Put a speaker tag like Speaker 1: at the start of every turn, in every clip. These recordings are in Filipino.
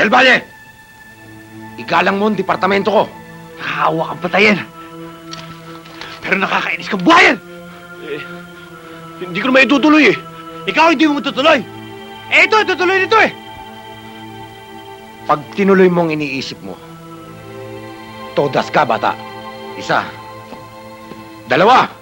Speaker 1: Del Valle! Igalang mo ang departamento ko.
Speaker 2: Nakakawa kang patayin. Pero nakakainis kang buhayan!
Speaker 1: Hindi ko naman itutuloy eh.
Speaker 2: Ikaw hindi mo matutuloy! Ito, tutuloy nito eh!
Speaker 1: Pag tinuloy mo ang iniisip mo, todas ka, bata. Isa. Dalawa.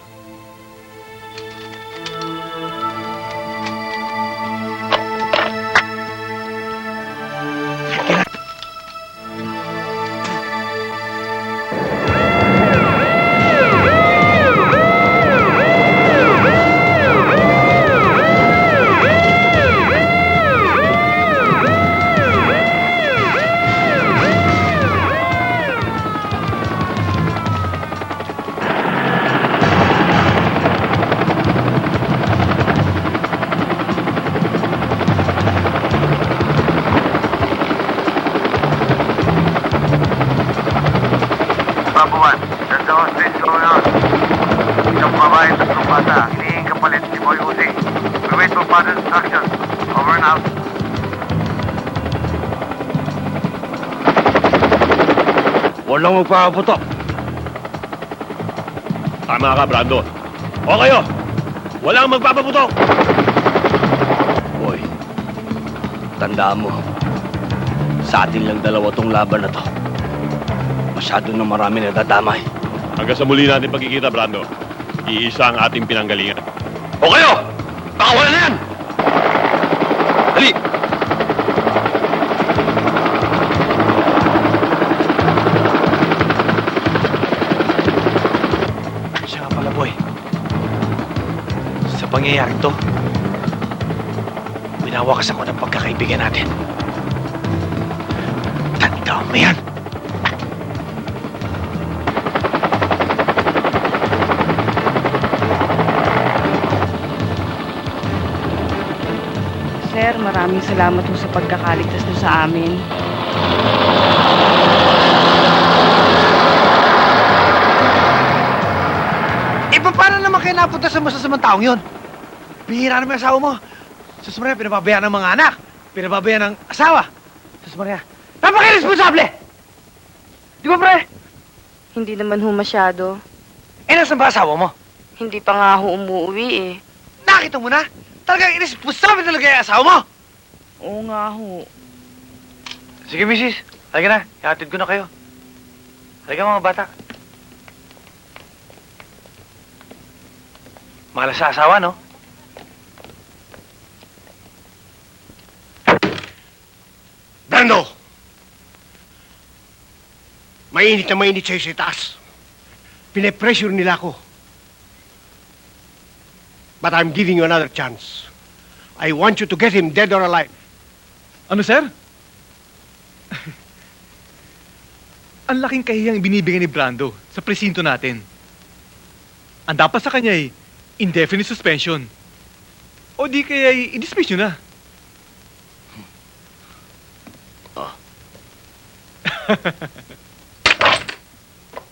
Speaker 3: Babuan, ganda hostage going on. Isang babae at tatlong bata, hinihingi kapalit si Boy Uzi. We wait for further instructions. Over and out.
Speaker 1: Walang magpapaputok.
Speaker 4: Tama ka, Brando. O kayo! Walang magpapaputok!
Speaker 5: Boy, tandaan mo, sa atin lang dalawa tong laban na to. Masyado na marami na dadamay.
Speaker 4: Hanggang sa muli natin pagkikita, Brando. Iisa ang ating pinanggalingan.
Speaker 1: O kayo! Baka wala na yan! Dali!
Speaker 2: Siya nga pala, boy. Sa pangyayaring to, winawakas ako ng pagkakaibigan natin. Tandaan mo yan!
Speaker 6: Sir, maraming salamat po sa pagkakaligtas niyo sa amin.
Speaker 2: Paano naman kayo napunta sa masasamang taong yun? Bihira naman yung asawa mo. Sus Maria, pinababayaan ng mga anak. Pinababayaan ng asawa. Sus Maria, napaka-irresponsable! Di ba, pre?
Speaker 6: Hindi naman ho masyado.
Speaker 2: Nasaan ba asawa mo?
Speaker 6: Hindi pa nga ho umuwi eh.
Speaker 2: Nakita mo na? Talagang irresponsable talaga yung asawa mo!
Speaker 6: Oo nga ho.
Speaker 2: Sige, misis. Halika na. Ihatid ko na kayo. Halika, mga bata. Mahal sa asawa, no?
Speaker 1: Brando! Mainit na mainit sa'yo sa itaas. Pine-pressure nila ako. But I'm giving you another chance. I want you to get him dead or alive.
Speaker 7: Ano, sir? Ang laking kahiyang binibigay ni Brando sa presinto natin. Ang dapat sa kanya ay indefinite suspension. O di kaya i-dismiss nyo na.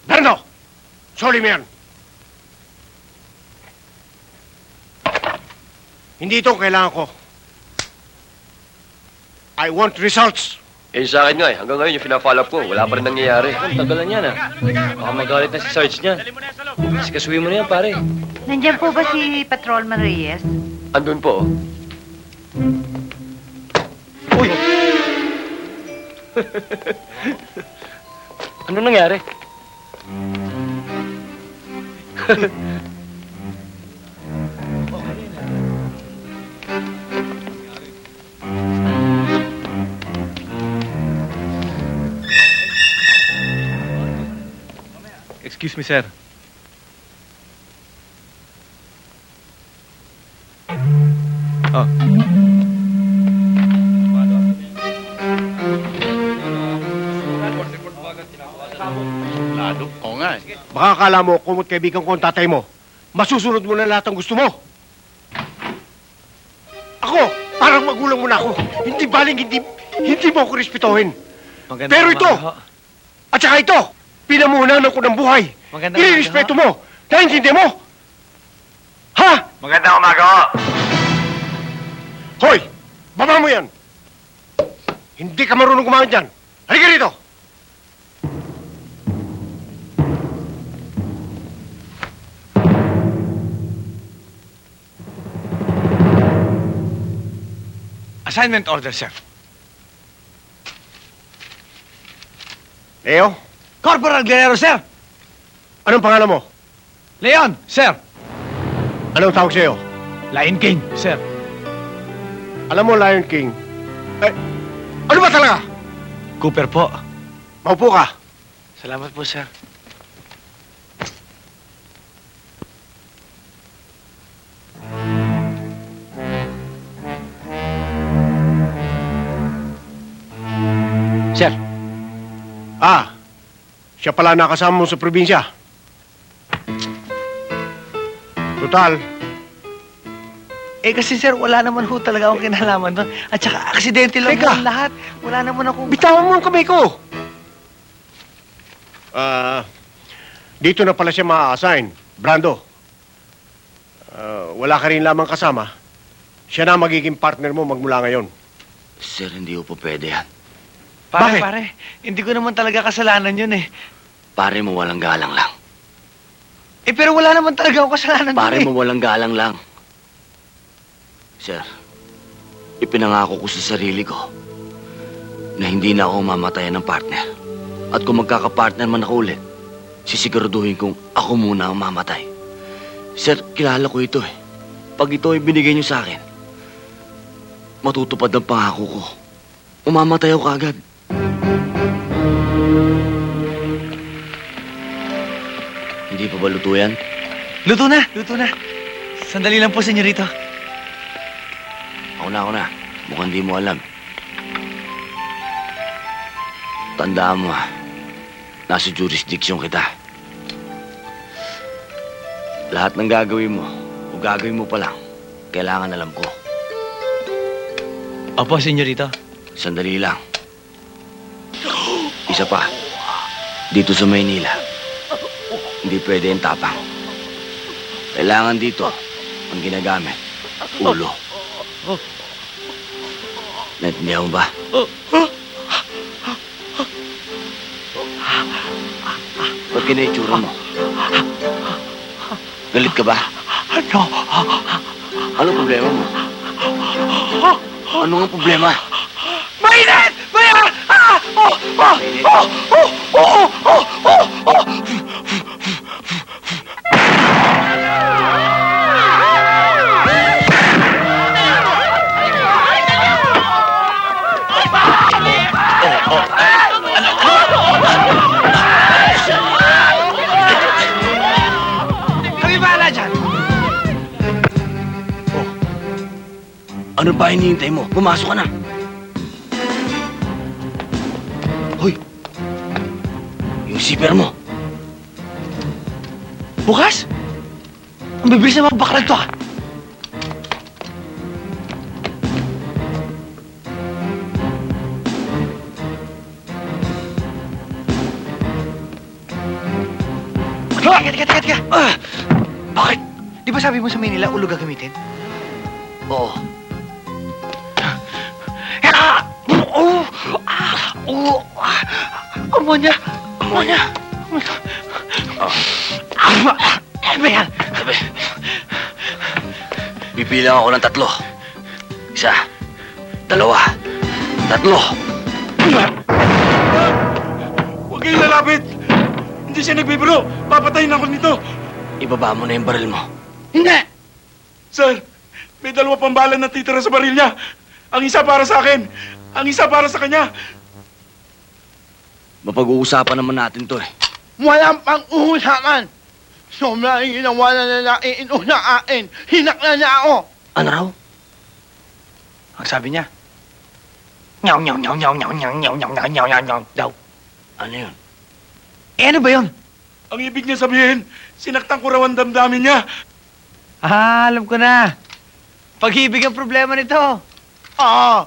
Speaker 1: Brando! Sorry mo yan. Hindi ito ang kailangan ko. I want results.
Speaker 5: Eh, sa akin nga eh. Hanggang ngayon yung pina-follow up ko, wala pa rin nangyayari. Ang tagal na niyan ah. Baka magalit na si Sarge niyan. Sikasuwi mo na yan, pare.
Speaker 8: Nandiyan po ba si Patrolman Reyes?
Speaker 5: Andun po. Uy! Ano nangyari?
Speaker 7: Excuse me, sir. Oh.
Speaker 1: Oo nga eh. Baka akala mo, kumot kaibigan ko ang tatay mo, masusunod mo na lahat ang gusto mo. Ako, parang magulang mo na ako. Hindi baling hindi mo ako respetuhin. Pero ito, at saka ito, pinamuhunan ko ng buhay. Irirespeto mo. Naintindi mo? Ha?
Speaker 3: Magandang umaga ho.
Speaker 1: Hoy! Baba mo yan! Hindi ka marunong gumamit dyan. Halika rito!
Speaker 2: Assignment order, sir.
Speaker 1: Leo,
Speaker 2: Corporal Guerrero, sir.
Speaker 1: anong pangalan mo?
Speaker 2: Leon, sir.
Speaker 1: Anong tawag sa'yo?
Speaker 2: Lion King, sir.
Speaker 1: Alam mo, Lion King, ano ba talaga?
Speaker 2: Cooper po.
Speaker 1: Maupo ka.
Speaker 2: Salamat po, sir. Sir,
Speaker 1: Siya pala nakasama mo sa probinsya. Total,
Speaker 2: kasi sir, wala naman ho talaga akong kinalaman doon. At saka, aksidente lang
Speaker 1: Teka.
Speaker 2: ho ang lahat. Wala naman akong...
Speaker 1: bitawan mo ang kamay ko. Dito na pala siya ma-assign. Brando, wala ka rin lamang kasama. Siya na magiging partner mo magmula ngayon.
Speaker 5: Sir, hindi po pwede yan.
Speaker 2: Pare,
Speaker 1: Bakit?
Speaker 2: pare, hindi ko naman talaga kasalanan yun eh.
Speaker 5: Pare mo walang galang lang.
Speaker 2: Pero wala naman talaga akong kasalanan
Speaker 5: Pare
Speaker 2: doon
Speaker 5: mo walang galang lang. Sir, ipinangako ko sa sarili ko na hindi na ako mamatayan ng partner. At kung magkakapartner man ako ulit, sisiguraduhin kong ako muna ang mamatay. Sir, kilala ko ito eh. Pag ito ay binigay niyo sa akin, matutupad ang pangako ko. Umamatay ako agad. Hindi pa ba luto yan?
Speaker 2: Luto na, luto na. Sandali lang po, senyorito.
Speaker 5: Ako na. Mukhang di mo alam. Tandaan mo, nasa jurisdiction kita. Lahat ng gagawin mo, o gagawin mo pa lang, kailangan alam ko.
Speaker 2: Opo, senyorito.
Speaker 5: Sandali lang. Isa pa, dito sa Maynila, hindi pwede yung tapang. Kailangan dito, ang ginagamit, ulo. Naintindihan mo ba? Ba't kinaitsura mo? Galit ka ba?
Speaker 2: Ano?
Speaker 5: Ano problema mo? Ano nga problema?
Speaker 2: Mainit! Mainit! Kami bahala dyan!
Speaker 5: Ano pa hinihintay mo? Pumasok ka na. Hoy! Yung zipper mo.
Speaker 2: Bukas? Ang bibilis na magbaklag to ah! Teka. Bakit? Di ba sabi mo sa Manila, ulo gagamitin?
Speaker 5: Oo.
Speaker 2: Amonya! Ano ba yan?
Speaker 5: Sabi. Bibilang ako ng 3. 1, 2, 3.
Speaker 9: Huwag kayong lalapit! Hindi siya nagbibiro! Papatayin ako nito!
Speaker 5: Ibaba mo na yung baril mo.
Speaker 2: Hindi!
Speaker 9: Sir, may 2 pang bala na titira sa baril niya. Ang isa para sa akin, ang isa para sa kanya.
Speaker 5: Mapag-uusapan naman natin to eh.
Speaker 1: Walang pang-uusapan. Sobrang ginawa na inunain. Hinak na niya ako.
Speaker 5: Ano raw?
Speaker 2: Ang sabi niya, daw.
Speaker 5: Ano yun?
Speaker 2: Ano ba yun?
Speaker 9: Ang ibig niya sabihin, sinaktan ko raw ang damdamin niya.
Speaker 2: Alam ko na. Pag-ibig ang problema nito.
Speaker 1: Ah,